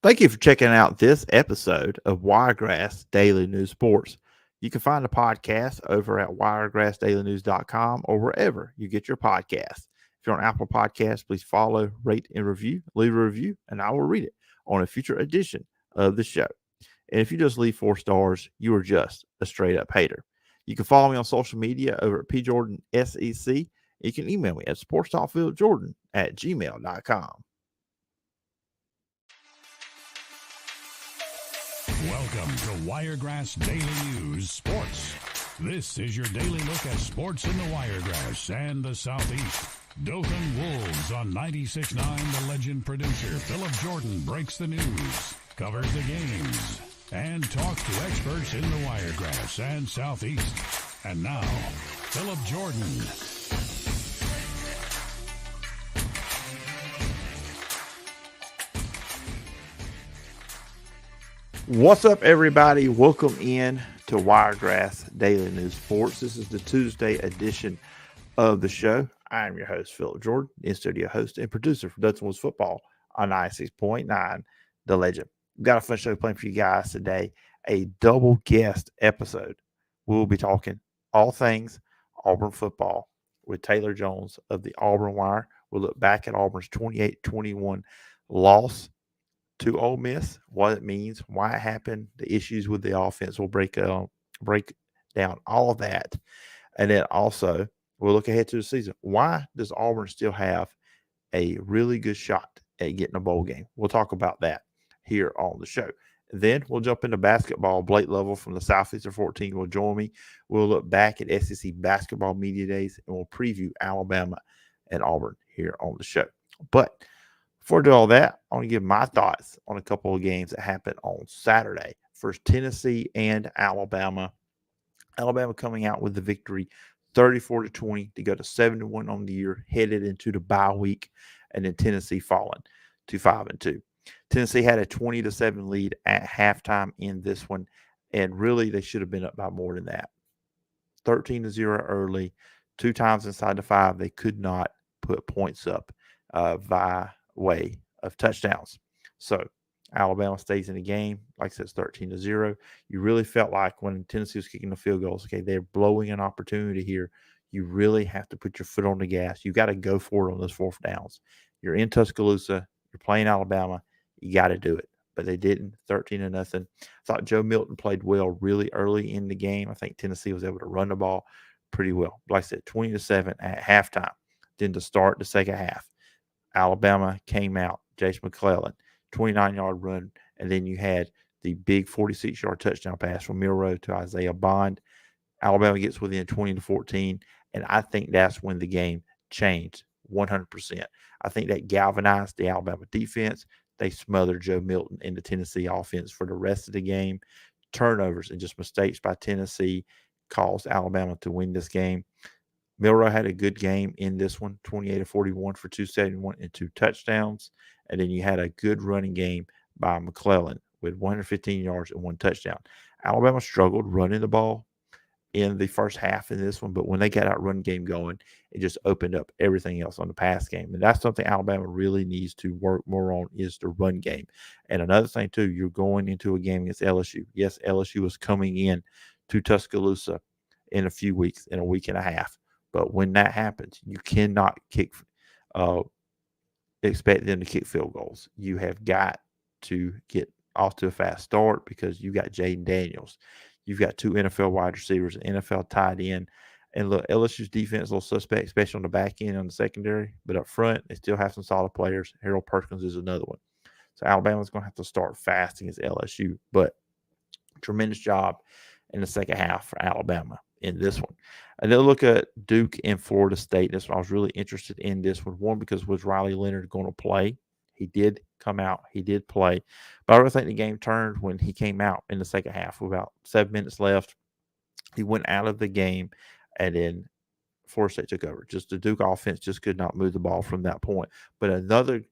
Thank you for checking out this episode of Wiregrass Daily News Sports. You can find the podcast over at wiregrassdailynews.com or wherever you get your podcasts. If you're on Apple Podcasts, please follow, rate, and review. Leave a review, and I will read it on a future edition of the show. And if you just leave 4 stars, you are just a straight up hater. You can follow me on social media over at PJordanSEC. You can email me at sportstalkphillipjordan@gmail.com. Welcome to Wiregrass Daily News Sports. This is your daily look at sports in the Wiregrass and the Southeast. Dothan Wolves on 96.9. The legend producer Phillip Jordan breaks the news, covers the games, and talks to experts in the Wiregrass and Southeast. And now, Phillip Jordan. What's up, everybody? Welcome in to Wiregrass Daily News Sports. This is the Tuesday edition of the show. I am your host, Phillip Jordan, in-studio host and producer for Dothan Wolves Football on 96.9, The Legend. We've got a fun show playing for you guys today, a double guest episode. We'll be talking all things Auburn football with Taylor Jones of the Auburn Wire. We'll look back at Auburn's 28-21 loss to Ole Miss, what it means, why it happened, the issues with the offense. We'll break down all of that. And then also, we'll look ahead to the season. Why does Auburn still have a really good shot at getting a bowl game? We'll talk about that here on the show. Then we'll jump into basketball. Blake Lovell from the Southeastern 14 will join me. We'll look back at SEC basketball media days, and we'll preview Alabama and Auburn here on the show. But before I do all that, I want to give my thoughts on a couple of games that happened on Saturday. First, Tennessee and Alabama. Alabama coming out with the victory 34-20 to go to 7-1 on the year, headed into the bye week, and then Tennessee falling to 5-2. Tennessee had a 20-7 lead at halftime in this one, and really they should have been up by more than that. 13-0 early, 2 times inside the 5. They could not put points up by way of touchdowns. So Alabama stays in the game. Like I said, it's 13-0. You really felt like when Tennessee was kicking the field goals, okay, they're blowing an opportunity here. You really have to put your foot on the gas. You got to go for it on those 4th downs. You're in Tuscaloosa. You're playing Alabama. You got to do it. But they didn't. 13-0. I thought Joe Milton played well really early in the game. I think Tennessee was able to run the ball pretty well. Like I said, 20-7 at halftime. Then to start the second half, Alabama came out, Jace McClellan, 29-yard run, and then you had the big 46-yard touchdown pass from Milroe to Isaiah Bond. Alabama gets within 20-14, and I think that's when the game changed 100%. I think that galvanized the Alabama defense. They smothered Joe Milton in the Tennessee offense for the rest of the game. Turnovers and just mistakes by Tennessee caused Alabama to win this game. Milroe had a good game in this one, 28-41 for 271 and 2 touchdowns. And then you had a good running game by McClellan with 115 yards and 1 touchdown. Alabama struggled running the ball in the first half in this one, but when they got that run game going, it just opened up everything else on the pass game. And that's something Alabama really needs to work more on, is the run game. And another thing, too, you're going into a game against LSU. Yes, LSU is coming in to Tuscaloosa in a few weeks, in a week and a half. But when that happens, you cannot expect them to kick field goals. You have got to get off to a fast start because you got Jaden Daniels. You've got 2 NFL wide receivers, an NFL tight end. And look, LSU's defense is a little suspect, especially on the back end on the secondary. But up front, they still have some solid players. Harold Perkins is another one. So Alabama's going to have to start fast against LSU. But tremendous job in the second half for Alabama in this one. And then look at Duke and Florida State. This one I was really interested in this one. One, because was Riley Leonard going to play? He did come out. He did play. But I really think the game turned when he came out in the second half with about 7 minutes left. He went out of the game, and then Florida State took over. Just the Duke offense just could not move the ball from that point. But another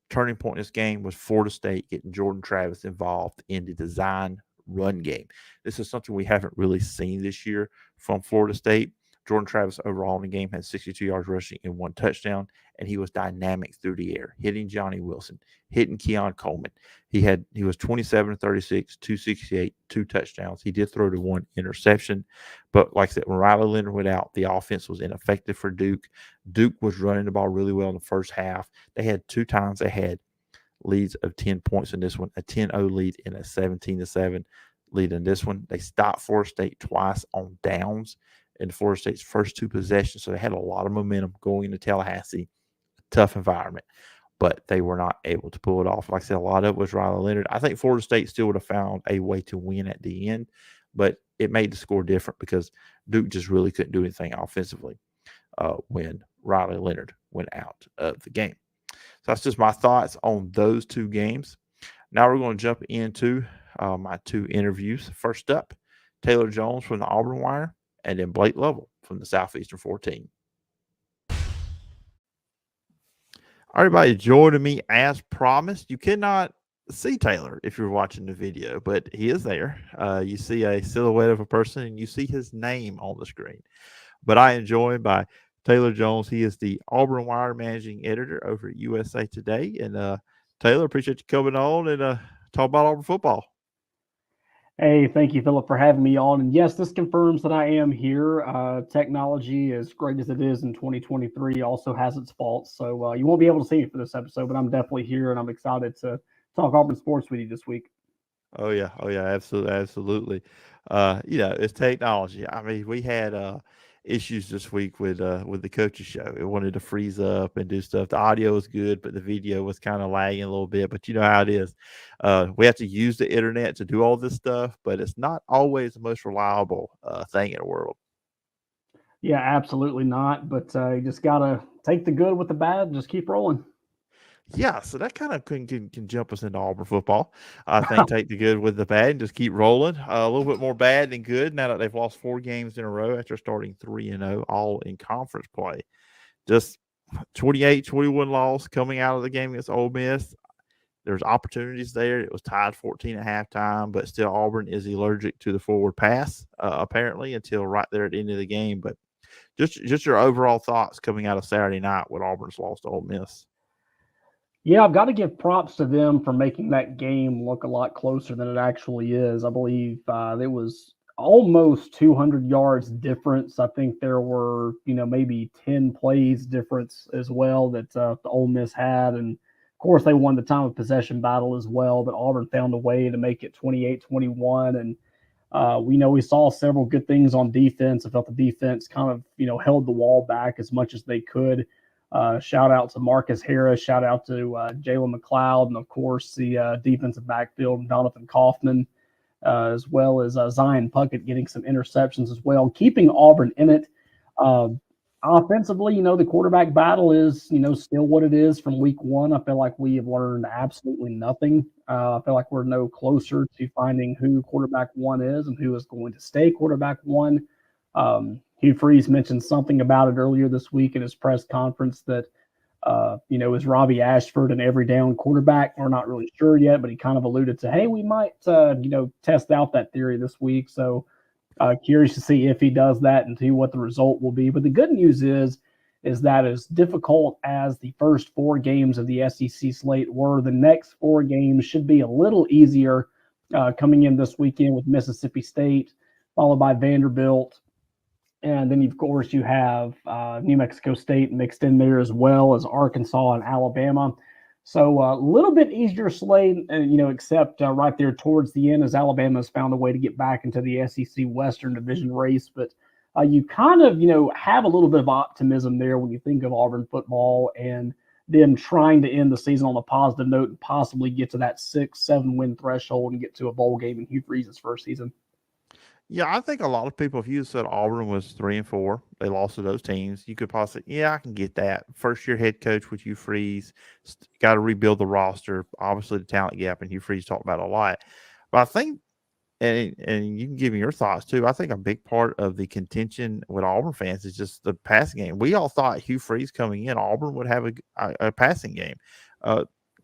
turning point in this game was Florida State getting Jordan Travis involved in the design run game. This is something we haven't really seen this year from Florida State. Jordan Travis overall in the game had 62 yards rushing and 1 touchdown, and he was dynamic through the air, hitting Johnny Wilson, hitting Keon Coleman. He was 27 36, 268, 2 touchdowns. He did throw to 1 interception, but like I said, when Riley Leonard went out, the offense was ineffective for Duke. Duke was running the ball really well in the first half. They had 2 times they had leads of 10 points in this one, a 10-0 lead and a 17-7 lead in this one. They stopped Florida State twice on downs in Florida State's first 2 possessions, so they had a lot of momentum going into Tallahassee. Tough environment, but they were not able to pull it off. Like I said, a lot of it was Riley Leonard. I think Florida State still would have found a way to win at the end, but it made the score different because Duke just really couldn't do anything offensively when Riley Leonard went out of the game. So that's just my thoughts on those 2 games. Now we're going to jump into my 2 interviews. First up, Taylor Jones from the Auburn Wire, and then Blake Lovell from the Southeastern 14. All right, everybody, joining me as promised. You cannot see Taylor if you're watching the video, but he is there. You see a silhouette of a person, and you see his name on the screen. But I am joined by Taylor Jones. He is the Auburn Wire managing editor over at USA Today. And Taylor, appreciate you coming on and talk about Auburn football. Hey, thank you, Phillip, for having me on. And yes, this confirms that I am here. Technology, as great as it is in 2023, also has its faults. So you won't be able to see me for this episode, but I'm definitely here, and I'm excited to talk Auburn sports with you this week. Oh yeah, absolutely. It's technology. I mean, we had issues this week with the coaches show. It wanted to freeze up and do stuff. The audio was good, but the video was kind of lagging a little bit. But you know how it is. We have to use the internet to do all this stuff, but it's not always the most reliable thing in the world. Yeah, absolutely not. But you just gotta take the good with the bad and just keep rolling. Yeah, so that kind of can jump us into Auburn football. I think take the good with the bad and just keep rolling. A little bit more bad than good now that they've lost 4 games in a row after starting 3-0, all in conference play. Just 28-21 loss coming out of the game against Ole Miss. There's opportunities there. It was tied 14 at halftime, but still Auburn is allergic to the forward pass, apparently, until right there at the end of the game. But just your overall thoughts coming out of Saturday night when Auburn's lost to Ole Miss. Yeah, I've got to give props to them for making that game look a lot closer than it actually is. I believe it was almost 200 yards difference. I think there were, maybe 10 plays difference as well that the Ole Miss had. And, of course, they won the time of possession battle as well, but Auburn found a way to make it 28-21. And we saw several good things on defense. I felt the defense kind of, held the wall back as much as they could. Shout out to Marcus Harris, shout out to Jalen McLeod, and of course the defensive backfield, Jonathan Kaufman, as well as Zion Puckett getting some interceptions as well, keeping Auburn in it. Offensively, the quarterback battle is, still what it is from week 1. I feel like we have learned absolutely nothing. I feel like we're no closer to finding who quarterback 1 is and who is going to stay quarterback 1. Hugh Freeze mentioned something about it earlier this week in his press conference that, is Robbie Ashford an every down quarterback? We're not really sure yet, but he kind of alluded to, hey, we might, test out that theory this week. So curious to see if he does that and see what the result will be. But the good news is that as difficult as the first 4 games of the SEC slate were, the next 4 games should be a little easier coming in this weekend with Mississippi State, followed by Vanderbilt. And then, of course, you have New Mexico State mixed in there as well as Arkansas and Alabama. So a little bit easier slate, except right there towards the end as Alabama has found a way to get back into the SEC Western Division race. But you kind of, have a little bit of optimism there when you think of Auburn football and them trying to end the season on a positive note and possibly get to that 6-7 win threshold and get to a bowl game in Hugh Freeze's first season. Yeah, I think a lot of people, if you said Auburn was 3-4, they lost to those teams, you could possibly, I can get that. First year head coach with Hugh Freeze, got to rebuild the roster. Obviously, the talent gap, and Hugh Freeze talked about a lot. But I think, and you can give me your thoughts too, I think a big part of the contention with Auburn fans is just the passing game. We all thought Hugh Freeze coming in, Auburn would have a passing game.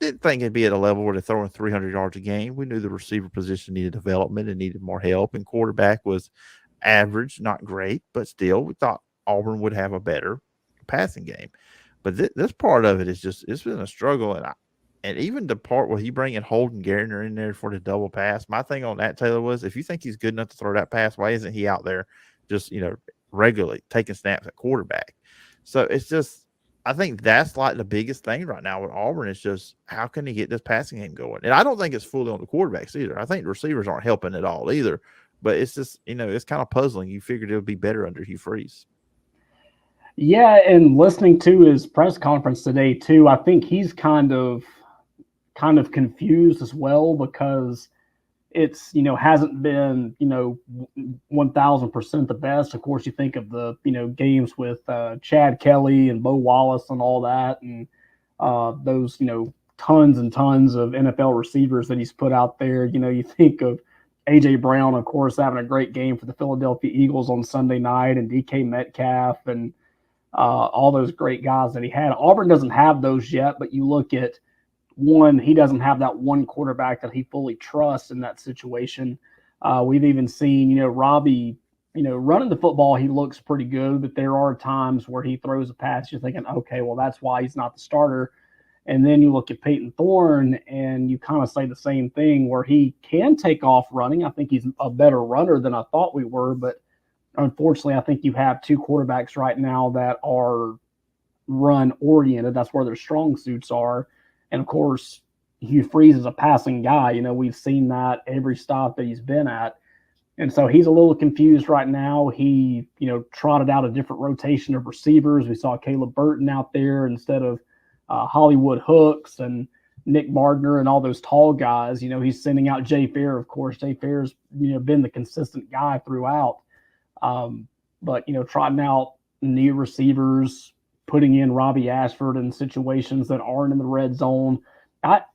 Didn't think it'd be at a level where they're throwing 300 yards a game. We knew the receiver position needed development and needed more help, and quarterback was average, not great, but still we thought Auburn would have a better passing game. But this part of it is just, it's been a struggle. And even the part where he bringing Holden Gardner in there for the double pass, my thing on that, Taylor, was if you think he's good enough to throw that pass, why isn't he out there just, regularly taking snaps at quarterback? So it's just, I think that's like the biggest thing right now with Auburn is just how can he get this passing game going? And I don't think it's fully on the quarterbacks either. I think the receivers aren't helping at all either. But it's just, it's kind of puzzling. You figured it would be better under Hugh Freeze. Yeah, and listening to his press conference today too, I think he's kind of confused as well because it's, hasn't been, 1000% the best. Of course, you think of the, games with Chad Kelly and Bo Wallace and all that, and those, tons and tons of NFL receivers that he's put out there. You think of A.J. Brown, of course, having a great game for the Philadelphia Eagles on Sunday night, and D.K. Metcalf, and all those great guys that he had. Auburn doesn't have those yet, but you look at one, he doesn't have that one quarterback that he fully trusts in that situation. We've even seen, Robbie, running the football, he looks pretty good, but there are times where he throws a pass, you're thinking, okay, well, that's why he's not the starter. And then you look at Peyton Thorne, and you kind of say the same thing where he can take off running. I think he's a better runner than I thought we were, but unfortunately, I think you have two quarterbacks right now that are run-oriented. That's where their strong suits are. And, of course, Hugh Freeze is a passing guy. We've seen that every stop that he's been at. And so he's a little confused right now. He, trotted out a different rotation of receivers. We saw Caleb Burton out there instead of Hollywood Hooks and Nick Mardner and all those tall guys. He's sending out Jay Fair, of course. Jay Fair's, been the consistent guy throughout. But, trotting out new receivers, putting in Robbie Ashford in situations that aren't in the red zone.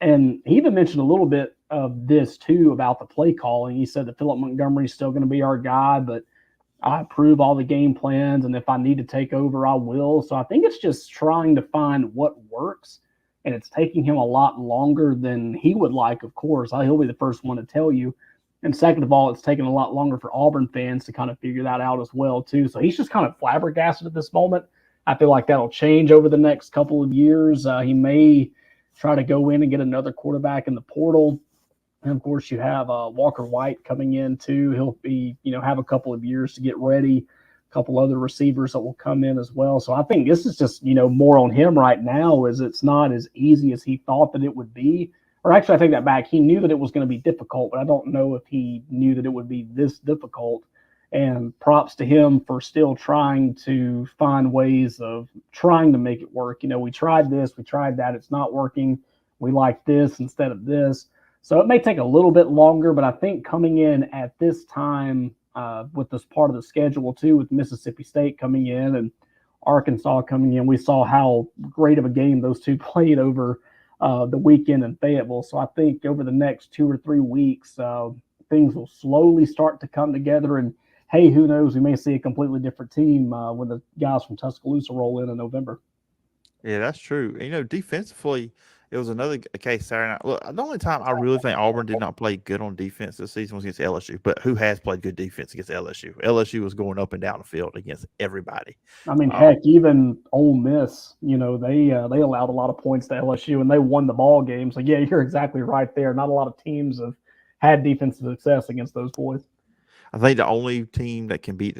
And he even mentioned a little bit of this, too, about the play calling. He said that Philip Montgomery is still going to be our guy, but I approve all the game plans, and if I need to take over, I will. So I think it's just trying to find what works, and it's taking him a lot longer than he would like, of course. He'll be the first one to tell you. And second of all, it's taken a lot longer for Auburn fans to kind of figure that out as well, too. So he's just kind of flabbergasted at this moment. I feel like that'll change over the next couple of years. He may try to go in and get another quarterback in the portal. And, of course, you have Walker White coming in, too. He'll be, have a couple of years to get ready. A couple other receivers that will come in as well. So I think this is just, more on him right now, as it's not as easy as he thought that it would be. Or actually, I take that back. He knew that it was going to be difficult, but I don't know if he knew that it would be this difficult. And props to him for still trying to find ways of trying to make it work. We tried this, we tried that. It's not working. We like this instead of this. So it may take a little bit longer, but I think coming in at this time with this part of the schedule, too, with Mississippi State coming in and Arkansas coming in, we saw how great of a game those two played over the weekend in Fayetteville. So I think over the next 2 or 3 weeks, things will slowly start to come together. And, hey, who knows? We may see a completely different team when the guys from Tuscaloosa roll in November. Yeah, that's true. Defensively, it was another case Saturday night. Look, the only time I really think Auburn did not play good on defense this season was against LSU. But who has played good defense against LSU? LSU was going up and down the field against everybody. I mean, heck, even Ole Miss, they allowed a lot of points to LSU, and they won the ball game. So, yeah, you're exactly right there. Not a lot of teams have had defensive success against those boys. I think the only team that can beat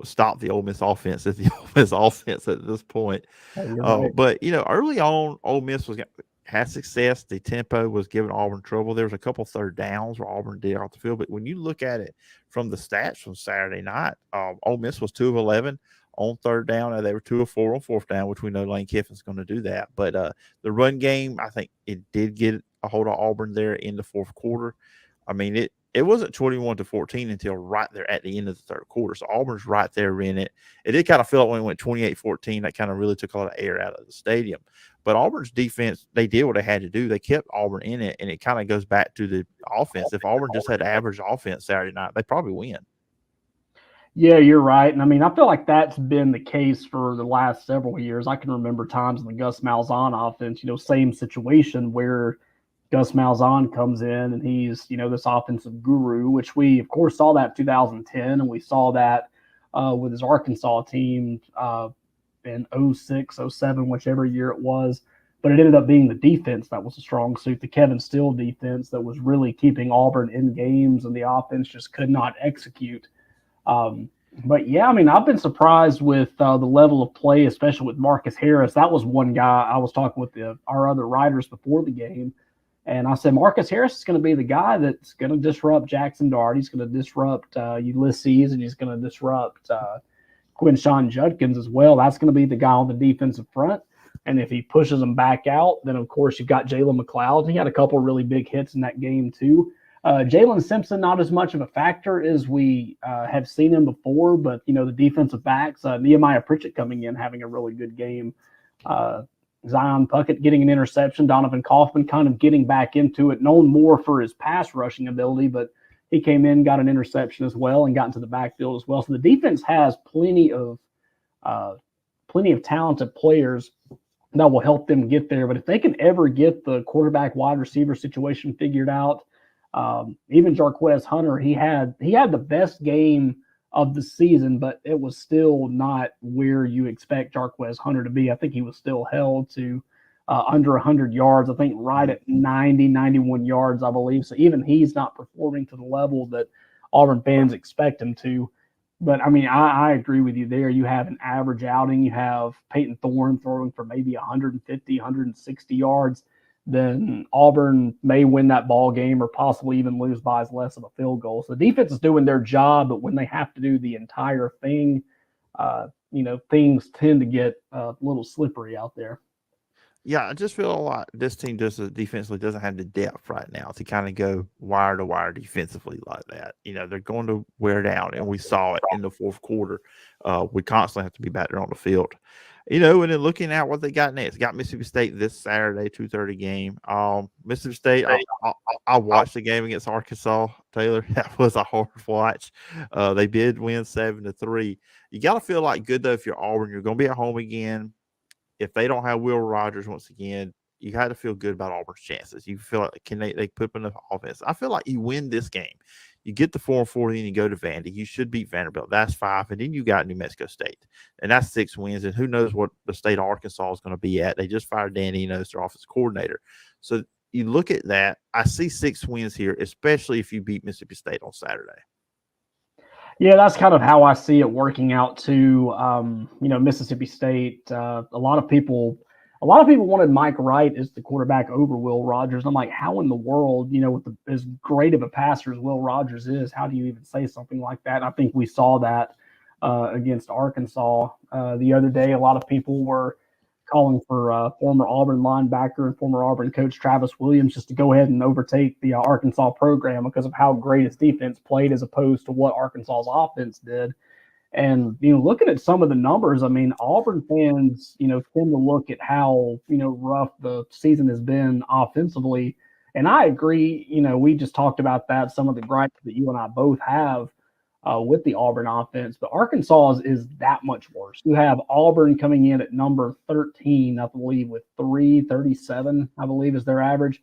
stop the Ole Miss offense is the Ole Miss offense at this point. Right. But, early on, Ole Miss had success. The tempo was giving Auburn trouble. There was a couple third downs where Auburn did off the field. But when you look at it from the stats from Saturday night, Ole Miss was 2 of 11 on third down. They were 2 of 4 on fourth down, which we know Lane Kiffin's going to do that. But the run game, I think it did get a hold of Auburn there in the fourth quarter. I mean, it wasn't 21-14 until right there at the end of the third quarter. So Auburn's right there in it. It did kind of feel like when it went 28-14, that kind of really took a lot of air out of the stadium. But Auburn's defense, they did what they had to do. They kept Auburn in it, and it kind of goes back to the offense. If Auburn just had average offense Saturday night, they'd probably win. Yeah, you're right. And, I mean, I feel like that's been the case for the last several years. I can remember times in the Gus Malzahn offense, same situation where Gus Malzahn comes in and he's, this offensive guru, which we, of course, saw that in 2010, and we saw that with his Arkansas team in 06, 07, whichever year it was. But it ended up being the defense that was a strong suit, the Kevin Steele defense that was really keeping Auburn in games, and the offense just could not execute. But yeah, I mean, I've been surprised with the level of play, especially with Marcus Harris. That was one guy I was talking with our other writers before the game, and I said Marcus Harris is going to be the guy that's going to disrupt Jackson Dart. He's going to disrupt Ulysses, and he's going to disrupt Quinshon Judkins as well. That's going to be the guy on the defensive front. And if he pushes them back out, then, of course, you've got Jalen McLeod. He had a couple of really big hits in that game, too. Jalen Simpson, not as much of a factor as we have seen him before, but, the defensive backs, Nehemiah Pritchett coming in, having a really good game. Zion Puckett getting an interception. Donovan Kaufman kind of getting back into it, known more for his pass rushing ability, but he came in, got an interception as well, and got into the backfield as well. So the defense has plenty of talented players that will help them get there. But if they can ever get the quarterback wide receiver situation figured out, even Jarquez Hunter, he had the best game of the season, but it was still not where you expect Jarquez Hunter to be. I think he was still held to under 100 yards, I think right at 90, 91 yards, I believe. So even he's not performing to the level that Auburn fans expect him to. But, I mean, I agree with you there. You have an average outing. You have Peyton Thorne throwing for maybe 150, 160 yards. Then Auburn may win that ball game or possibly even lose by as less of a field goal. So the defense is doing their job, but when they have to do the entire thing, things tend to get a little slippery out there. Yeah, I just feel like this team just defensively doesn't have the depth right now to kind of go wire to wire defensively like that. They're going to wear down, and we saw it in the fourth quarter. We constantly have to be back there on the field. And then looking at what they got next, got Mississippi State this Saturday, 2:30 game. Mississippi State, I watched the game against Arkansas, Taylor. That was a hard watch. They did win 7-3. You got to feel like good, though, if you're Auburn. You're going to be at home again. If they don't have Will Rogers once again, you got to feel good about Auburn's chances. You feel like they put up enough offense. I feel like you win this game. You get the 4-40 and you go to Vandy. You should beat Vanderbilt. That's 5. And then you got New Mexico State. And that's 6 wins. And who knows what the state of Arkansas is going to be at. They just fired Dan Enos, their offensive coordinator. So you look at that. I see 6 wins here, especially if you beat Mississippi State on Saturday. Yeah, that's kind of how I see it working out too. Mississippi State, a lot of people wanted Mike Wright as the quarterback over Will Rogers. I'm like, how in the world, with as great of a passer as Will Rogers is, how do you even say something like that? And I think we saw that against Arkansas the other day. A lot of people were calling for former Auburn linebacker and former Auburn coach Travis Williams just to go ahead and overtake the Arkansas program because of how great his defense played as opposed to what Arkansas's offense did. And, looking at some of the numbers, I mean, Auburn fans, tend to look at how, rough the season has been offensively. And I agree, we just talked about that, some of the gripes that you and I both have with the Auburn offense, but Arkansas is that much worse. You have Auburn coming in at number 13, I believe, with 337, I believe is their average.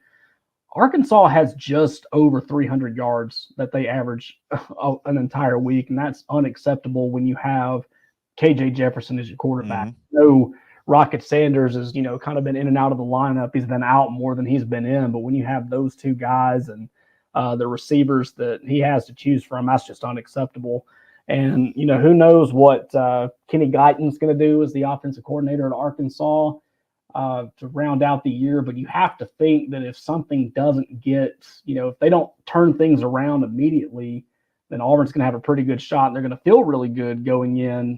Arkansas has just over 300 yards that they average an entire week, and that's unacceptable when you have KJ Jefferson as your quarterback. Mm-hmm. No, Rocket Sanders has, kind of been in and out of the lineup. He's been out more than he's been in, but when you have those two guys and the receivers that he has to choose from, that's just unacceptable. And, who knows what Kenny Guyton's going to do as the offensive coordinator at Arkansas to round out the year. But you have to think that if something doesn't get, if they don't turn things around immediately, then Auburn's going to have a pretty good shot. And they're going to feel really good going in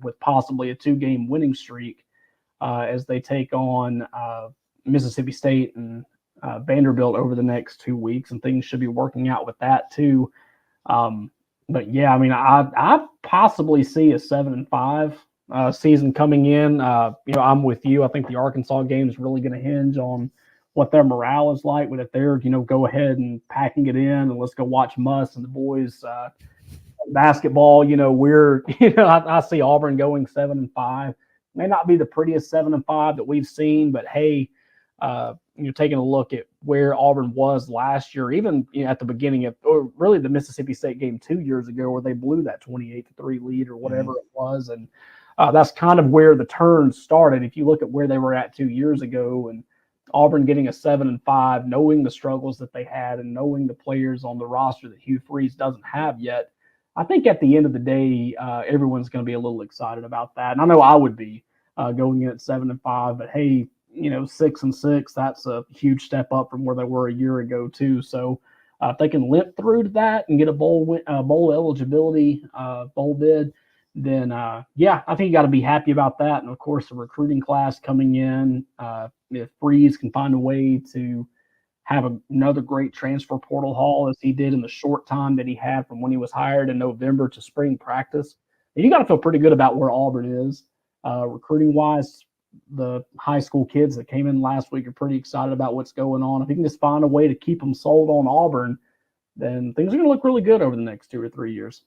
with possibly a 2-game winning streak as they take on Mississippi State and Vanderbilt over the next 2 weeks, and things should be working out with that too. But yeah, I mean, I possibly see a 7-5 season coming in. I'm with you. I think the Arkansas game is really going to hinge on what their morale is like. But if they're, go ahead and packing it in and let's go watch Muss and the boys basketball, I see Auburn going 7-5. May not be the prettiest 7-5 that we've seen, but hey, taking a look at where Auburn was last year, even at the beginning of, or really the Mississippi State game 2 years ago, where they blew that 28-3 lead or whatever it was, and that's kind of where the turn started. If you look at where they were at 2 years ago, and Auburn getting a 7-5, knowing the struggles that they had and knowing the players on the roster that Hugh Freeze doesn't have yet, I think at the end of the day, everyone's going to be a little excited about that. And I know I would be going in at 7-5, but hey, 6-6, that's a huge step up from where they were a year ago too. So if they can limp through to that and get a bowl eligibility bowl bid, then I think you got to be happy about that. And of course, the recruiting class coming in, if Freeze can find a way to have another great transfer portal haul as he did in the short time that he had from when he was hired in November to spring practice, and you got to feel pretty good about where Auburn is recruiting wise. The high school kids that came in last week are pretty excited about what's going on. If he can just find a way to keep them sold on Auburn, then things are going to look really good over the next 2 or 3 years.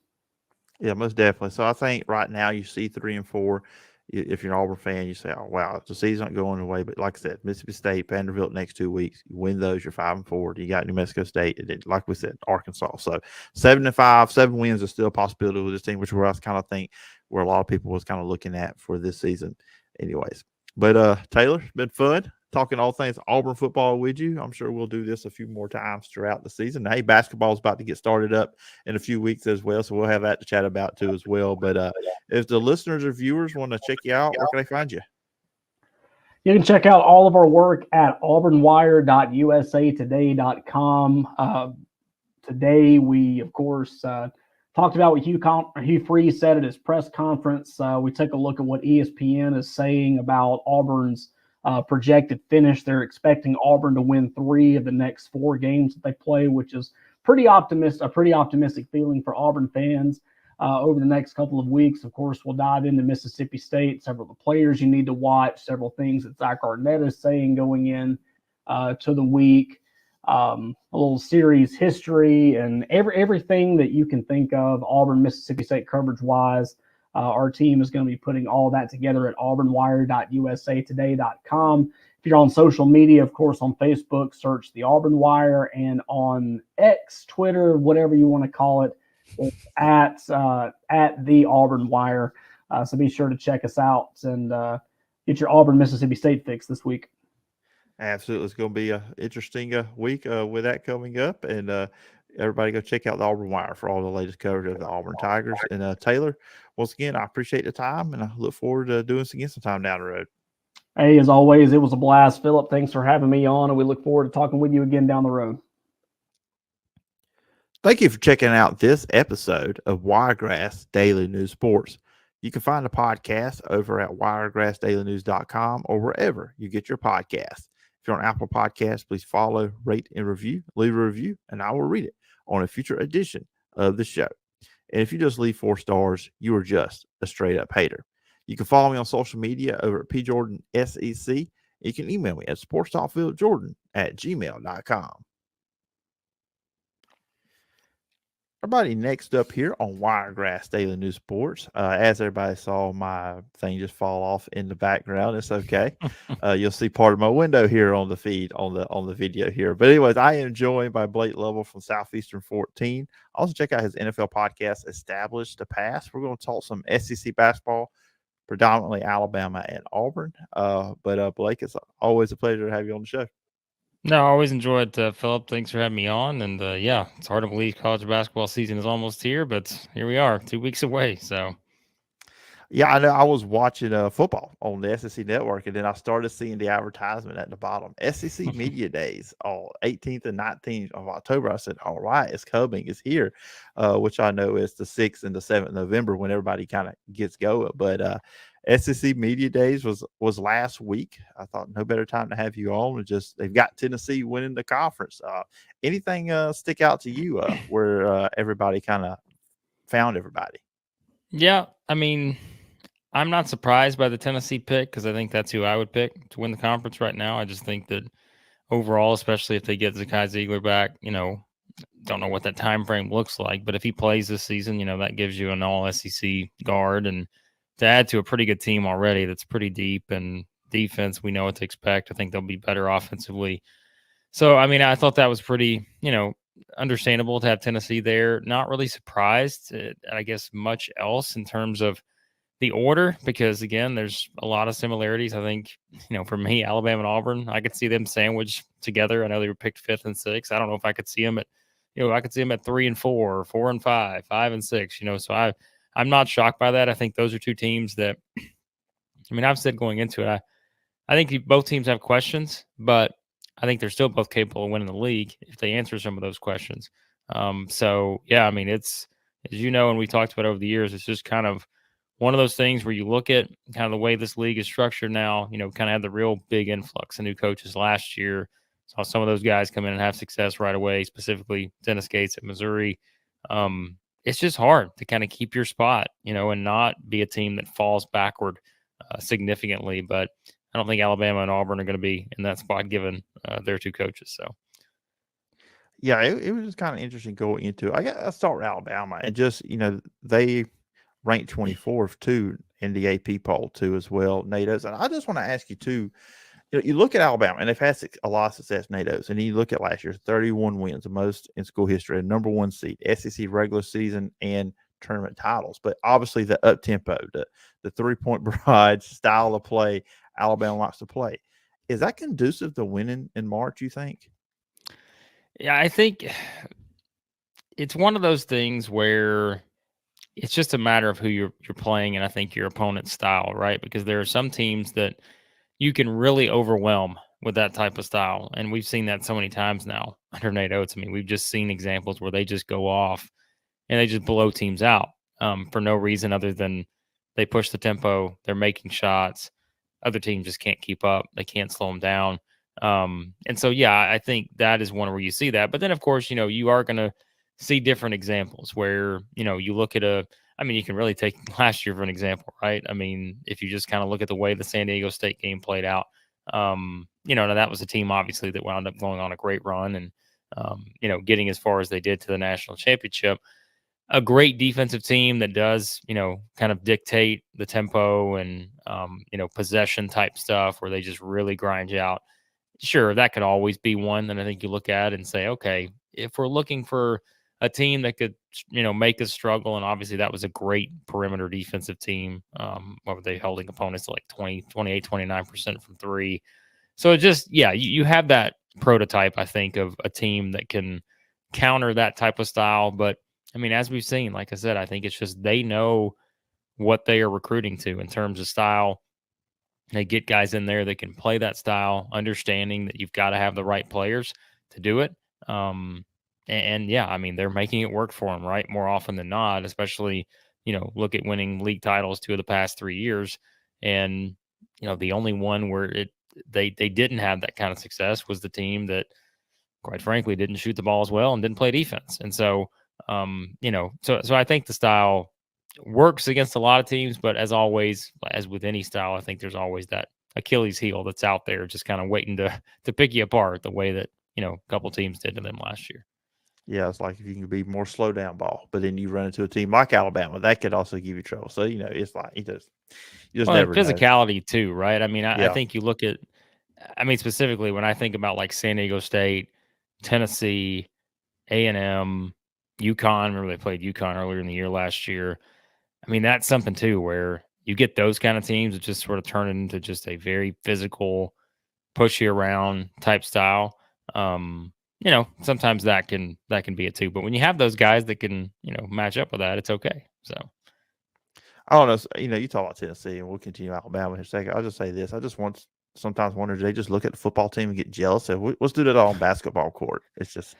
Yeah, most definitely. So I think right now you see 3 and 4. If you're an Auburn fan, you say, "Oh wow, the season's not going away." But like I said, Mississippi State, Vanderbilt next 2 weeks, you win those, you're 5 and 4. You got New Mexico State, and then, like we said, Arkansas. So 7-5, 7 wins is still a possibility with this team, which I kind of think where a lot of people was kind of looking at for this season, anyways. But Taylor, it's been fun talking all things Auburn football with you. I'm sure we'll do this a few more times throughout the season. Hey, basketball is about to get started up in a few weeks as well, so we'll have that to chat about too as well. But if the listeners or viewers want to check you out, where can they find you? You can check out all of our work at auburnwire.usatoday.com. Today, we, of course, talked about what Hugh Freeze said at his press conference. We took a look at what ESPN is saying about Auburn's projected finish. They're expecting Auburn to win 3 of the next 4 games that they play, which is a pretty optimistic feeling for Auburn fans over the next couple of weeks. Of course, we'll dive into Mississippi State, several of the players you need to watch, several things that Zach Arnett is saying going in to the week, a little series history, and everything that you can think of Auburn, Mississippi State coverage-wise. Our team is going to be putting all that together at auburnwire.usatoday.com. If you're on social media, of course, on Facebook, search the Auburn Wire, and on X, Twitter, whatever you want to call it, it's at the Auburn Wire. So be sure to check us out and get your Auburn, Mississippi State fix this week. Absolutely. It's going to be an interesting week with that coming up. And everybody go check out the Auburn Wire for all the latest coverage of the Auburn Tigers. And Taylor, once again, I appreciate the time, and I look forward to doing this again sometime down the road. Hey, as always, it was a blast. Phillip, thanks for having me on, and we look forward to talking with you again down the road. Thank you for checking out this episode of Wiregrass Daily News Sports. You can find the podcast over at wiregrassdailynews.com or wherever you get your podcasts. If you're on Apple Podcasts, please follow, rate, and leave a review, and I will read it on a future edition of the show. And if you just leave 4 stars, you are just a straight up hater. You can follow me on social media over at PJordanSEC. You can email me at sportstalkphillipjordan@gmail.com. Everybody, next up here on Wiregrass Daily News Sports. As everybody saw, my thing just fall off in the background. It's okay. You'll see part of my window here on the feed on the video here. But anyways, I am joined by Blake Lovell from Southeastern 14. Also check out his NFL podcast, Established the Pass. We're going to talk some SEC basketball, predominantly Alabama and Auburn. But Blake, it's always a pleasure to have you on the show. No, I always enjoyed Phillip. Thanks for having me on. And it's hard to believe college basketball season is almost here, but here we are, 2 weeks away. So, yeah, I know. I was watching football on the SEC network, and then I started seeing the advertisement at the bottom. SEC Media Days, 18th and 19th of October. I said, all right, it's coming. It's here, which I know is the 6th and the 7th of November when everybody kind of gets going. But SEC Media Days was last week. I thought no better time to have you on. They've got Tennessee winning the conference. Anything stick out to you where everybody kind of found everybody? Yeah, I mean, I'm not surprised by the Tennessee pick because I think that's who I would pick to win the conference right now. I just think that overall, especially if they get Zakai Ziegler back, don't know what that time frame looks like, but if he plays this season, that gives you an all SEC guard, and to add to a pretty good team already that's pretty deep and defense. We know what to expect. I think they'll be better offensively. So, I mean, I thought that was pretty, understandable to have Tennessee there. Not really surprised, I guess, much else in terms of the order, because again, there's a lot of similarities. I think, for me, Alabama and Auburn, I could see them sandwiched together. I know they were picked 5th and 6th. I don't know if I could see them at, I could see them at 3 and 4, 4 and 5, 5 and 6. So I'm not shocked by that. I think those are two teams that, I've said going into it, I think both teams have questions, but I think they're still both capable of winning the league if they answer some of those questions. So yeah, it's, as you know, and we talked about over the years, it's just kind of one of those things where you look at kind of the way this league is structured now, kind of had the real big influx of new coaches last year. Saw some of those guys come in and have success right away, specifically Dennis Gates at Missouri. It's just hard to kind of keep your spot, and not be a team that falls backward significantly. But I don't think Alabama and Auburn are going to be in that spot given their two coaches. So, yeah, it was just kind of interesting going into it. I start with Alabama, and just they ranked 24th too in the AP poll too as well, NATO's. And I just want to ask you too. You look at Alabama, and they've had a lot of success, NATO's, and you look at last year, 31 wins, the most in school history, and number 1 seed, SEC regular season and tournament titles. But obviously, the up tempo, the 3-point barrage style of play, Alabama likes to play. Is that conducive to winning in March, you think? Yeah, I think it's one of those things where it's just a matter of who you're playing, and I think your opponent's style, right? Because there are some teams that you can really overwhelm with that type of style. And we've seen that so many times now under Nate Oates. We've just seen examples where they just go off and they just blow teams out for no reason other than they push the tempo, they're making shots. Other teams just can't keep up. They can't slow them down. And so, yeah, I think that is one where you see that. But then, of course, you are going to see different examples where, you look at you can really take last year for an example, right? If you just kind of look at the way the San Diego State game played out, now that was a team obviously that wound up going on a great run and, getting as far as they did to the national championship. A great defensive team that does, kind of dictate the tempo and, possession type stuff where they just really grind you out. Sure, that could always be one that I think you look at and say, okay, if we're looking for a team that could, make us struggle. And obviously that was a great perimeter defensive team. Where they holding opponents to like 20, 28, 29% from 3. So it just, yeah, you have that prototype, I think, of a team that can counter that type of style. But as we've seen, like I said, I think it's just, they know what they are recruiting to in terms of style. They get guys in there that can play that style, understanding that you've got to have the right players to do it. And yeah, they're making it work for them, right? More often than not, especially, look at winning league titles 2 of the past 3 years. And, the only one where they didn't have that kind of success was the team that, quite frankly, didn't shoot the ball as well and didn't play defense. And so, so I think the style works against a lot of teams, but as always, as with any style, I think there's always that Achilles heel that's out there just kind of waiting to pick you apart the way that, a couple teams did to them last year. Yeah, it's like if you can be more slow down ball, but then you run into a team like Alabama, that could also give you trouble. So, it's like you just never physicality know. Too, right? I think you look at, specifically when I think about like San Diego State, Tennessee, A&M, UConn. Remember they played UConn earlier in the year last year. That's something too where you get those kind of teams that just sort of turn it into just a very physical, push you around type style. Sometimes that can be it too. But when you have those guys that can, match up with that, it's okay. So I don't know. You talk about Tennessee, and we'll continue Alabama in a second. I'll just say this: I just sometimes wonder, do they just look at the football team and get jealous? Let's do that on basketball court. It's just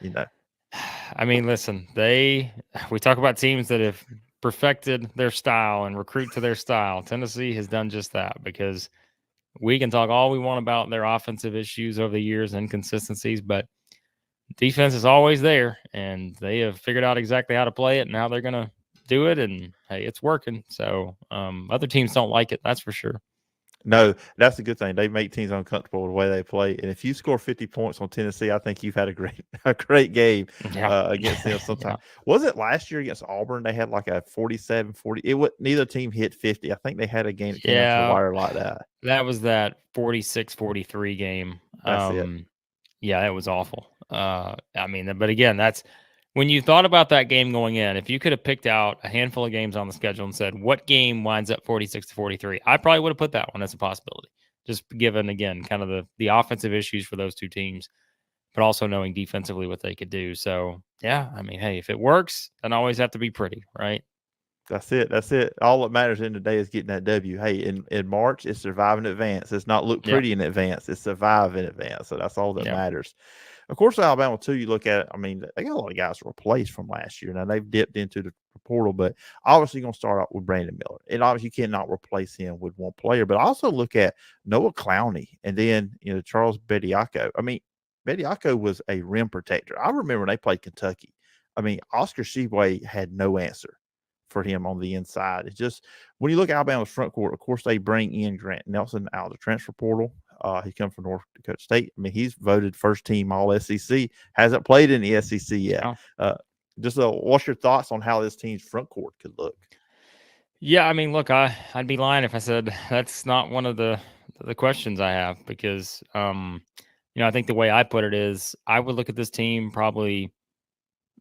Listen, we talk about teams that have perfected their style and recruit to their style. Tennessee has done just that, because we can talk all we want about their offensive issues over the years and inconsistencies, but defense is always there, and they have figured out exactly how to play it and how they're going to do it. And hey, it's working. So other teams don't like it. That's for sure. No, that's a good thing. They make teams uncomfortable with the way they play. And if you score 50 points on Tennessee, I think you've had a great game Yeah. against them sometime. Yeah. Was it last year against Auburn? They had like a 47-40. Neither team hit 50. I think they had a game that came out to the Yeah. wire like that. That was that 46-43 game. That's it. Yeah, it was awful. I mean, but again, that's when you thought about that game going in, if you could have picked out a handful of games on the schedule and said, what game winds up 46-43, I probably would have put that one as a possibility. Just given, again, kind of the offensive issues for those two teams, but also knowing defensively what they could do. So, yeah, I mean, hey, if it works, it doesn't always have to be pretty, right? That's it. That's it. All that matters in the day is getting that W. Hey, in March, it's survive in advance. It's not look pretty in advance. It's survive in advance. So that's all that matters. Of course, Alabama, too, you look at it, I mean, they got a lot of guys replaced from last year. Now, they've dipped into the portal, but obviously going to start out with Brandon Miller. And obviously, you cannot replace him with one player. But also look at Noah Clowney and then, Charles Bediako. I mean, Bediako was a rim protector. I remember when they played Kentucky. I mean, Oscar Tshiebwe had no answer for him on the inside. It's just when you look at Alabama's front court, of course, they bring in Grant Nelson out of the transfer portal. He comes from North Dakota State. I mean, he's voted first team All SEC. Hasn't played in the SEC yet. What's your thoughts on how this team's front court could look? Yeah, I mean, look, I'd be lying if I said that's not one of the questions I have because, I think the way I put it is I would look at this team probably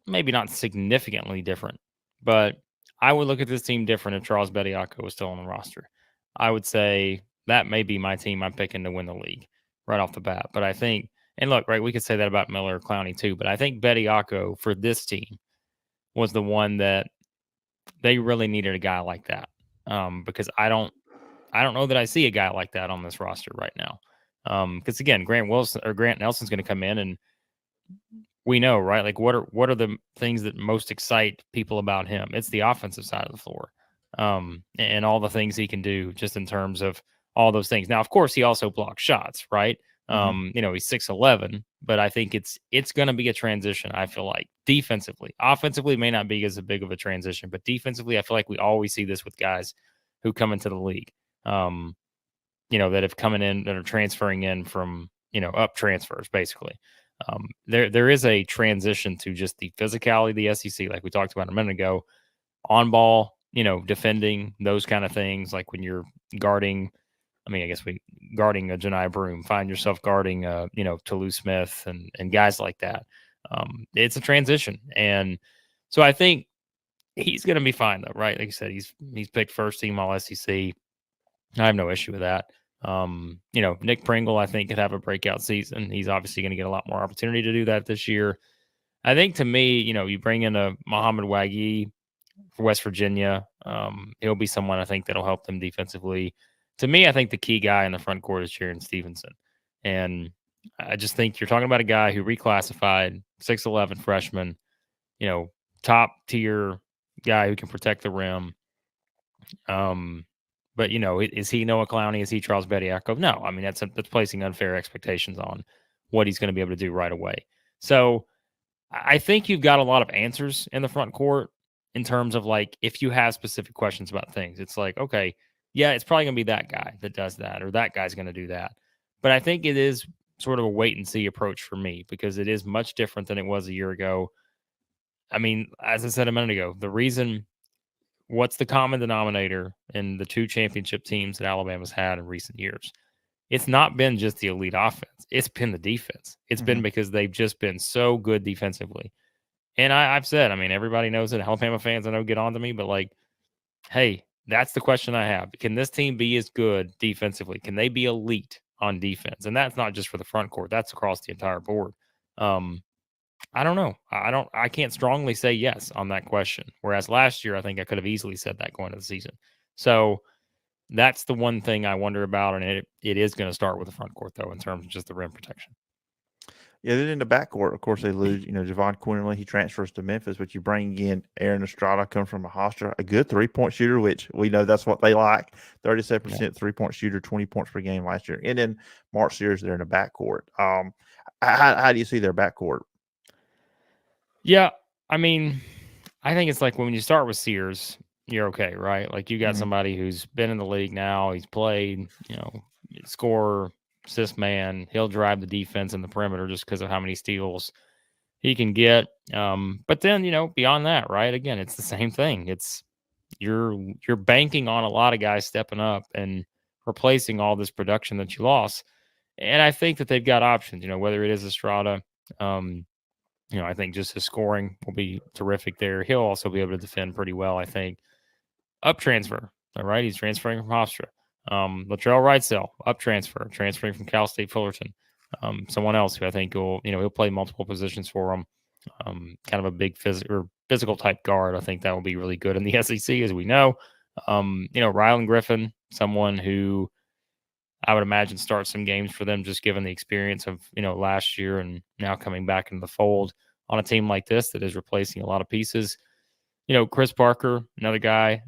maybe not significantly different, but I would look at this team different if Charles Bediako was still on the roster. I would say that may be my team I'm picking to win the league right off the bat. But I think, and look, right, we could say that about Miller or Clowney too, but I think Bediako for this team was the one that they really needed a guy like that. Because I don't know that I see a guy like that on this roster right now. Because again, Grant Nelson's going to come in, and we know, right? Like, what are the things that most excite people about him? It's the offensive side of the floor, and all the things he can do, just in terms of all those things. Now, of course, he also blocks shots, right? He's 6'11", but I think it's going to be a transition. I feel like defensively, offensively may not be as big of a transition, but defensively, I feel like we always see this with guys who come into the league, that have coming in, that are transferring in from, up transfers, basically. There is a transition to just the physicality of the SEC, like we talked about a minute ago, on ball, defending, those kind of things. Like when you're guarding, guarding a Janai Broom, find yourself guarding, Toulouse Smith and guys like that. It's a transition. And so I think he's going to be fine though, right? Like you said, he's picked first team All SEC. I have no issue with that. Nick Pringle, I think, could have a breakout season. He's obviously going to get a lot more opportunity to do that this year. I think, to me, you bring in a Muhammad Wagi for West Virginia. He'll be someone I think that'll help them defensively. To me, I think the key guy in the front court is Sharon Stevenson. And I just think you're talking about a guy who reclassified, 6'11" freshman, top tier guy who can protect the rim. But, is he Noah Clowney? Is he Charles Bediako? No. I mean, that's placing unfair expectations on what he's going to be able to do right away. So I think you've got a lot of answers in the front court in terms of, like, if you have specific questions about things, it's like, okay, yeah, it's probably going to be that guy that does that, or that guy's going to do that. But I think it is sort of a wait and see approach for me, because it is much different than it was a year ago. I mean, as I said a minute ago, what's the common denominator in the two championship teams that Alabama's had in recent years? It's not been just the elite offense. It's been the defense. It's been because they've just been so good defensively. And I've said, I mean, everybody knows it. Alabama fans, I know, get on to me, but, like, hey, that's the question I have. Can this team be as good defensively? Can they be elite on defense? And that's not just for the front court. That's across the entire board. I don't know. I can't strongly say yes on that question. Whereas last year, I think I could have easily said that going into the season. So that's the one thing I wonder about. And it is going to start with the front court, though, in terms of just the rim protection. Yeah, then in the backcourt, of course, they lose, Javon Quinterly. He transfers to Memphis, but you bring in Aaron Estrada, comes from Hofstra, a good three-point shooter, which we know that's what they like. 37% three-point shooter, 20 points per game last year. And then Mark Sears there in the backcourt. How do you see their backcourt? Yeah, I mean, I think it's like when you start with Sears, you're okay, right? Like you got Mhm. somebody who's been in the league now, he's played, scorer, assist man, he'll drive the defense in the perimeter just because of how many steals he can get. But then, beyond that, right? Again, it's the same thing. It's you're banking on a lot of guys stepping up and replacing all this production that you lost. And I think that they've got options, whether it is Estrada, um, I think just his scoring will be terrific there. He'll also be able to defend pretty well, I think. Up transfer, all right? He's transferring from Hofstra. Latrell Wrightsell, up transferring from Cal State Fullerton. Someone else who I think he'll play multiple positions for him. Kind of a big physical type guard. I think that will be really good in the SEC, as we know. Rylan Griffin, someone who I would imagine starts some games for them, just given the experience of last year and now coming back into the fold on a team like this that is replacing a lot of pieces. Chris Parker, another guy.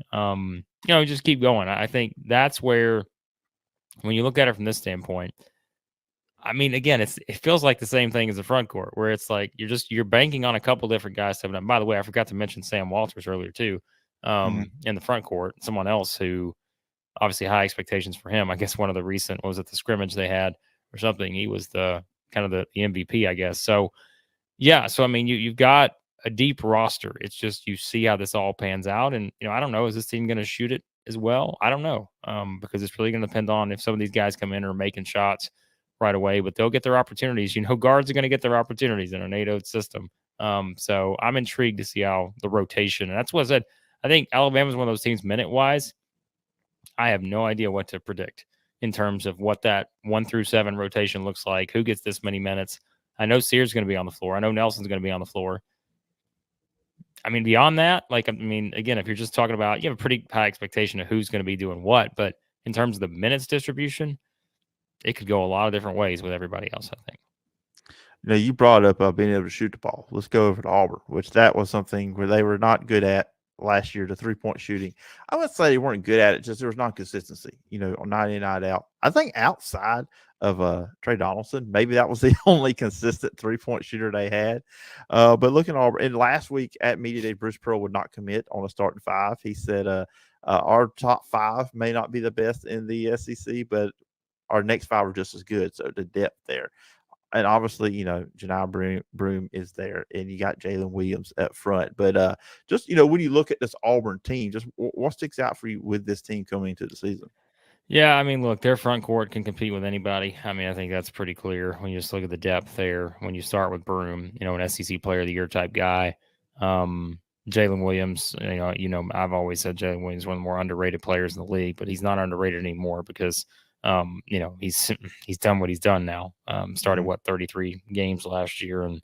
Just keep going. I think that's where, when you look at it from this standpoint, I mean, again, it feels like the same thing as the front court, where it's like you're banking on a couple different guys stepping up. By the way, I forgot to mention Sam Walters earlier too, Mhm. in the front court. Someone else who obviously high expectations for him. I guess one of the recent, was it the scrimmage they had or something? He was the kind of the MVP, I guess. So yeah, so I mean, you've got a deep roster. It's just you see how this all pans out, and I don't know, is this team going to shoot it as well? I don't know, because it's really going to depend on if some of these guys come in or making shots right away. But they'll get their opportunities. Guards are going to get their opportunities in a NATO system. So I'm intrigued to see how the rotation, and that's what I said. I think Alabama's one of those teams minute wise. I have no idea what to predict in terms of what that 1 through 7 rotation looks like. Who gets this many minutes? I know Sears is going to be on the floor. I know Nelson's going to be on the floor. I mean, beyond that, again, if you're just talking about, you have a pretty high expectation of who's going to be doing what. But in terms of the minutes distribution, it could go a lot of different ways with everybody else, I think. You brought up being able to shoot the ball. Let's go over to Auburn, which that was something where they were not good at last year, the 3-point shooting. I would say they weren't good at it, just there was not consistency, on night in, night out. I think outside of Trey Donaldson, maybe that was the only consistent 3-point shooter they had. But looking at Auburn, and last week at Media Day, Bruce Pearl would not commit on a starting 5. He said our top 5 may not be the best in the SEC, but our next 5 are just as good. So the depth there. And obviously, Janai Broome is there, and you got Jalen Williams up front. But just, when you look at this Auburn team, just what sticks out for you with this team coming into the season? Yeah, I mean, look, their front court can compete with anybody. I mean, I think that's pretty clear when you just look at the depth there. When you start with Broome, an SEC Player of the Year type guy. Jalen Williams, I've always said Jalen Williams is one of the more underrated players in the league, but he's not underrated anymore because he's done what he's done now. Started 33 games last year, and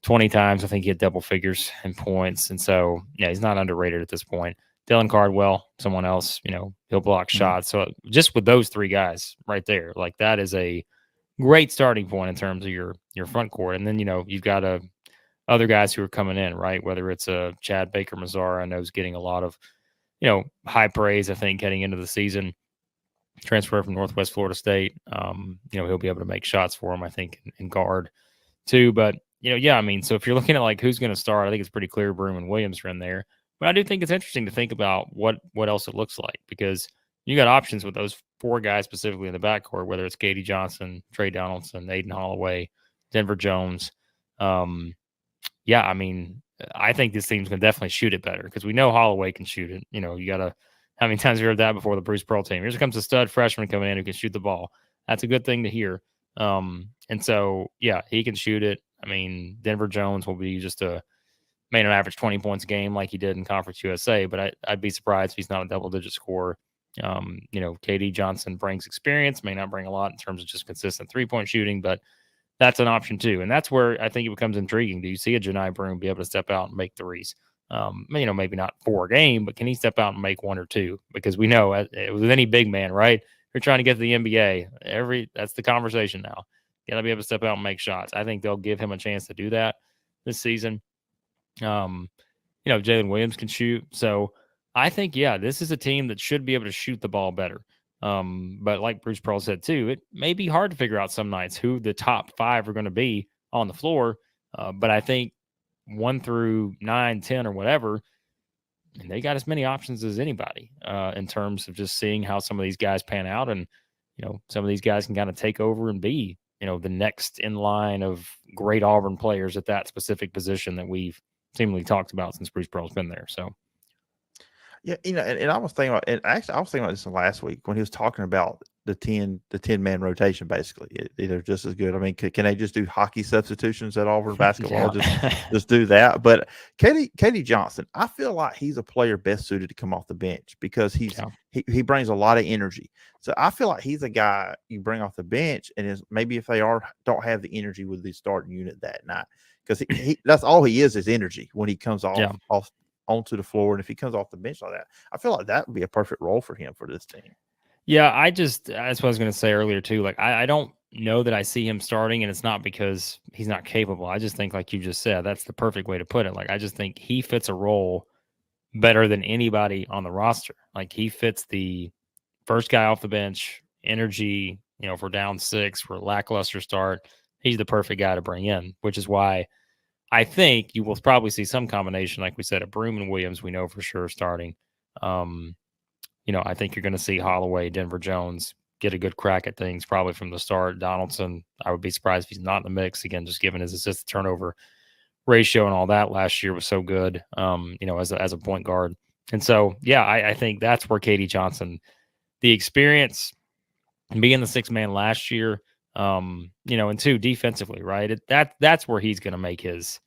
20 times I think he had double figures in points. And so, yeah, he's not underrated at this point. Dylan Cardwell, someone else, he'll block shots. So just with those 3 guys right there, like that is a great starting point in terms of your front court. And then, you've got other guys who are coming in, right? Whether it's a Chad Baker-Mazara, I know is getting a lot of, high praise, I think, heading into the season. Transfer from Northwest Florida State. He'll be able to make shots for him, I think, in guard too. But, so if you're looking at like who's going to start, I think it's pretty clear Broome and Williams are in there. But I do think it's interesting to think about what else it looks like, because you got options with those 4 guys specifically in the backcourt, whether it's Katie Johnson, Trey Donaldson, Aiden Holloway, Denver Jones. I think this team's going to definitely shoot it better because we know Holloway can shoot it. You got to, how many times have you heard that before the Bruce Pearl team? Here comes a stud freshman coming in who can shoot the ball. That's a good thing to hear. And so, yeah, he can shoot it. I mean, Denver Jones will be just made an average 20 points a game like he did in Conference USA, but I'd be surprised if he's not a double-digit scorer. KD Johnson brings experience, may not bring a lot in terms of just consistent three-point shooting, but that's an option too. And that's where I think it becomes intriguing. Do you see a Janai Broome be able to step out and make threes? Maybe not 4 a game, but can he step out and make 1 or 2? Because we know with any big man, right? You're trying to get to the NBA. That's the conversation now. Got to be able to step out and make shots. I think they'll give him a chance to do that this season. Jalen Williams can shoot. So I think, this is a team that should be able to shoot the ball better. But like Bruce Pearl said too, it may be hard to figure out some nights who the top 5 are going to be on the floor. But I think 1 through 9, 10 or whatever, and they got as many options as anybody in terms of just seeing how some of these guys pan out. And, some of these guys can kind of take over and be, the next in line of great Auburn players at that specific position that we've seemingly talked about since Bruce Pearl's been there. So, Yeah, and I was thinking about, and actually I was thinking about this last week when he was talking about the 10-man rotation. Basically, they're just as good. I mean, can they just do hockey substitutions at Auburn basketball? Just do that. But Katie Johnson, I feel like he's a player best suited to come off the bench because he brings a lot of energy. So I feel like he's a guy you bring off the bench, and maybe if they don't have the energy with the starting unit that night, because he that's all he is energy when he comes off onto the floor. And if he comes off the bench like that, I feel like that would be a perfect role for him for this team. Yeah, that's what I was going to say earlier too. Like, I don't know that I see him starting, and it's not because he's not capable. I just think, like you just said, that's the perfect way to put it. Like, I just think he fits a role better than anybody on the roster. Like, he fits the first guy off the bench, energy, if we're down 6, we're a lackluster start, he's the perfect guy to bring in, which is why I think you will probably see some combination, like we said, of Broom and Williams, we know for sure starting. I think you're going to see Holloway, Denver Jones get a good crack at things probably from the start. Donaldson, I would be surprised if he's not in the mix again, just given his assist to turnover ratio and all that last year was so good, as a point guard. And so, yeah, I think that's where Katie Johnson, the experience and being the 6th man last year, and 2 defensively, right? That's where he's going to make his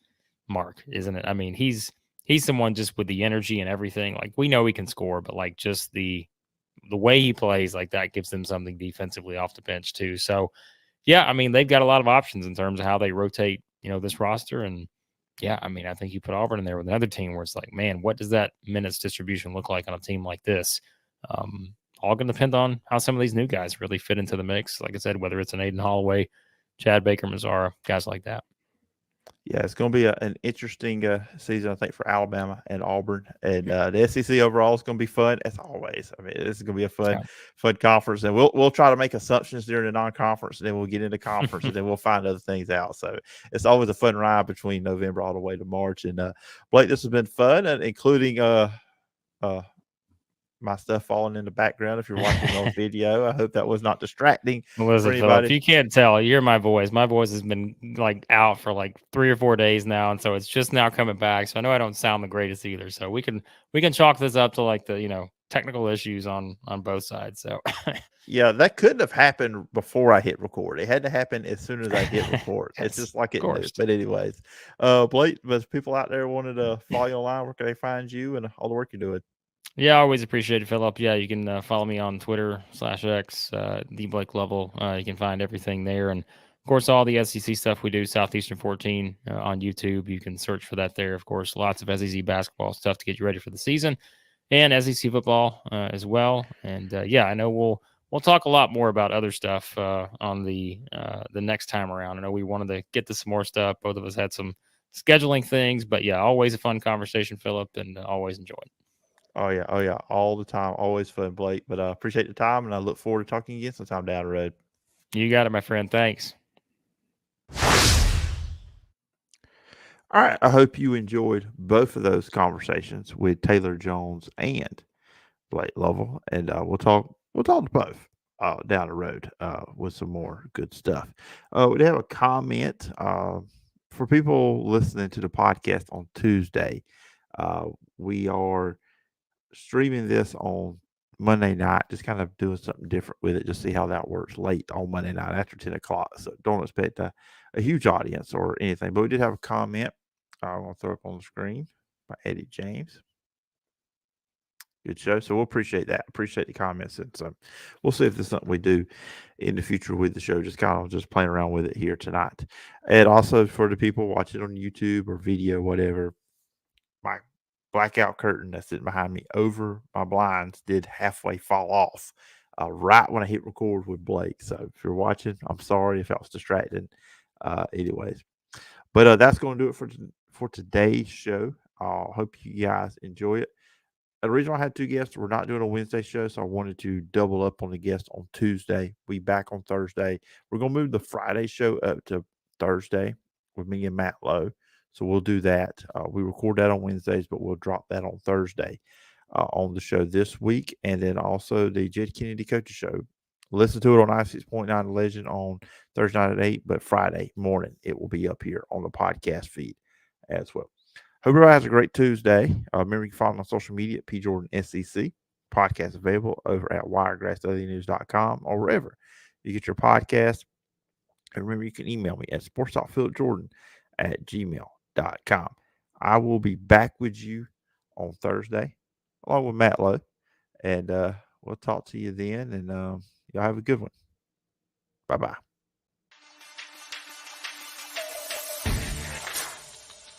mark, isn't it? I mean, he's someone just with the energy and everything. Like, we know he can score, but like just the way he plays, like that gives them something defensively off the bench too. So, yeah, I mean, they've got a lot of options in terms of how they rotate, this roster. And yeah, I mean, I think you put Auburn in there with another team where it's like, man, what does that minutes distribution look like on a team like this? All going to depend on how some of these new guys really fit into the mix. Like I said, whether it's an Aiden Holloway, Chad Baker, Mazzara, guys like that. Yeah, it's going to be an interesting season, I think, for Alabama and Auburn. And the SEC overall is going to be fun, as always. I mean, this is going to be a fun conference. And we'll try to make assumptions during the non-conference, and then we'll get into conference, and then we'll find other things out. So it's always a fun ride between November all the way to March. And, Blake, this has been fun, including my stuff falling in the background. If you're watching on video, I hope that was not distracting. Listen, Phillip, if you can't tell, you hear my voice. My voice has been like out for like 3 or 4 days now, and so it's just now coming back. So I know I don't sound the greatest either. So we can chalk this up to like the technical issues on both sides. So yeah, that couldn't have happened before I hit record. It had to happen as soon as I hit record. It's just like it did. But anyways, Blake, if people out there wanted to follow you online, where can they find you and all the work you're doing? Yeah, I always appreciate it, Phillip. Yeah, you can follow me on Twitter /X, the Blake Lovell. You can find everything there. And, of course, all the SEC stuff we do, Southeastern 14 on YouTube. You can search for that there. Of course, lots of SEC basketball stuff to get you ready for the season and SEC football as well. And, yeah, I know we'll talk a lot more about other stuff on the next time around. I know we wanted to get to some more stuff. Both of us had some scheduling things. But, yeah, always a fun conversation, Phillip, and always enjoyed. Oh, yeah. All the time. Always fun, Blake. But I appreciate the time, and I look forward to talking again sometime down the road. You got it, my friend. Thanks. All right. I hope you enjoyed both of those conversations with Taylor Jones and Blake Lovell. And we'll talk to both down the road with some more good stuff. We have a comment for people listening to the podcast on Tuesday. We are streaming this on Monday night, just kind of doing something different with it, just see how that works late on Monday night after 10 o'clock. So don't expect a huge audience or anything. But we did have a comment I'm going to throw up on the screen by Eddie James. Good show. So we'll appreciate that. Appreciate the comments. And so we'll see if there's something we do in the future with the show, just kind of just playing around with it here tonight. And also for the people watching on YouTube or video, whatever, my blackout curtain that's sitting behind me over my blinds did halfway fall off right when I hit record with Blake. So if you're watching, I'm sorry if I was distracted. Anyways, but that's going to do it for today's show. I hope you guys enjoy it. The reason why I had 2 guests, we're not doing a Wednesday show, so I wanted to double up on the guest on Tuesday. We'll be back on Thursday. We're going to move the Friday show up to Thursday with me and Matt Lowe. So we'll do that. We record that on Wednesdays, but we'll drop that on Thursday on the show this week. And then also the Jed Kennedy Coaches Show. Listen to it on 96.9 Legend on Thursday night at 8, but Friday morning it will be up here on the podcast feed as well. Hope everybody has a great Tuesday. Remember, you can follow me on social media at P. Jordan SEC. Podcast available over at wiregrassdailynews.com or wherever you get your podcast. And remember, you can email me at sports.phillipjordan@gmail.com. I will be back with you on Thursday along with Matt Lowe. And we'll talk to you then. And y'all have a good one. Bye-bye.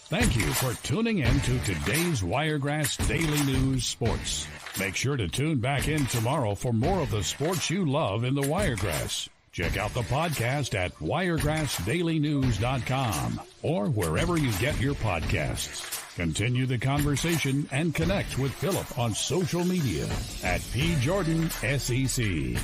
Thank you for tuning in to today's Wiregrass Daily News Sports. Make sure to tune back in tomorrow for more of the sports you love in the Wiregrass. Check out the podcast at wiregrassdailynews.com or wherever you get your podcasts. Continue the conversation and connect with Phillip on social media at P. Jordan SEC.